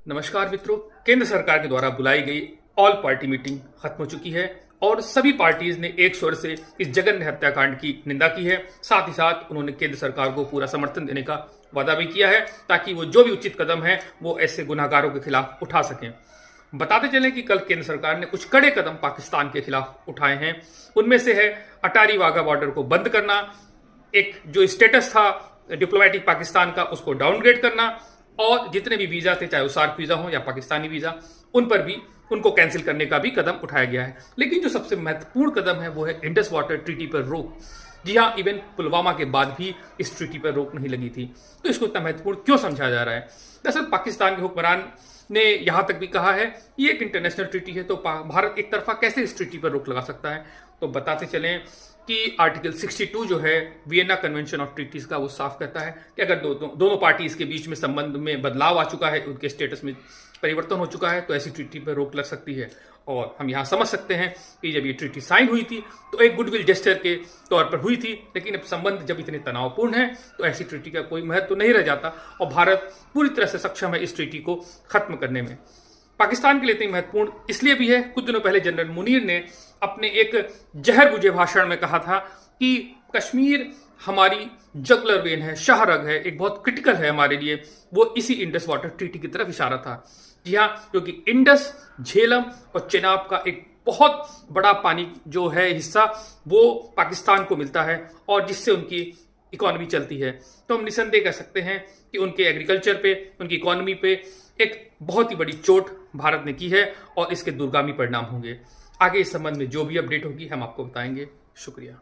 नमस्कार मित्रों, केंद्र सरकार के द्वारा बुलाई गई ऑल पार्टी मीटिंग खत्म हो चुकी है और सभी पार्टीज ने एक स्वर से इस जघन्य हत्याकांड की निंदा की है। साथ ही साथ उन्होंने केंद्र सरकार को पूरा समर्थन देने का वादा भी किया है ताकि वो जो भी उचित कदम है वो ऐसे गुनाहगारों के खिलाफ उठा सकें। बताते चलें कि कल केंद्र सरकार ने कुछ कड़े कदम पाकिस्तान के खिलाफ उठाए हैं। उनमें से है अटारी वाघा बॉर्डर को बंद करना, एक जो स्टेटस था डिप्लोमेटिक पाकिस्तान का उसको डाउनग्रेड करना और जितने भी वीजा थे, चाहे वो सार्क वीजा हो या पाकिस्तानी वीजा, उन पर भी उनको कैंसिल करने का भी कदम उठाया गया है। लेकिन जो सबसे महत्वपूर्ण कदम है वो है इंडस वाटर ट्रीटी पर रोक। जी हाँ, इवन पुलवामा के बाद भी इस ट्रीटी पर रोक नहीं लगी थी। तो इसको इतना महत्वपूर्ण क्यों समझा जा रहा है? दरअसल पाकिस्तान के हुक्मरान ने यहां तक भी कहा है ये एक इंटरनेशनल ट्रीटी है, तो भारत एक तरफा कैसे इस ट्रीटी पर रोक लगा सकता है। तो बताते चलें कि आर्टिकल 62 जो है वियना कन्वेंशन ऑफ ट्रीटीज का, वो साफ कहता है कि अगर दोनों पार्टीज के बीच में संबंध में बदलाव आ चुका है, उनके स्टेटस में परिवर्तन हो चुका है, तो ऐसी ट्रीटी पर रोक लग सकती है। और हम यहाँ समझ सकते हैं कि जब ये ट्रीटी साइन हुई थी तो एक गुडविल जेस्चर के तौर पर हुई थी, लेकिन अब संबंध जब इतने तनावपूर्ण हैं तो ऐसी ट्रीटी का कोई महत्व नहीं रह जाता और भारत पूरी तरह से सक्षम है इस ट्रीटी को खत्म करने में। पाकिस्तान के लिए इतनी महत्वपूर्ण इसलिए भी है, कुछ दिनों पहले जनरल मुनीर ने अपने एक जहर बुझे भाषण में कहा था कि कश्मीर हमारी जगुलर वेन है, शाहरग है, एक बहुत क्रिटिकल है हमारे लिए। वो इसी इंडस वाटर ट्रीटी की तरफ इशारा था। जी हाँ, क्योंकि इंडस, झेलम और चेनाब का एक बहुत बड़ा पानी जो है हिस्सा वो पाकिस्तान को मिलता है और जिससे उनकी इकोनॉमी चलती है। तो हम निसंदेह कह सकते हैं कि उनके एग्रीकल्चर पे, उनकी इकोनॉमी पे एक बहुत ही बड़ी चोट भारत ने की है और इसके दूरगामी परिणाम होंगे। आगे इस संबंध में जो भी अपडेट होगी हम आपको बताएंगे। शुक्रिया।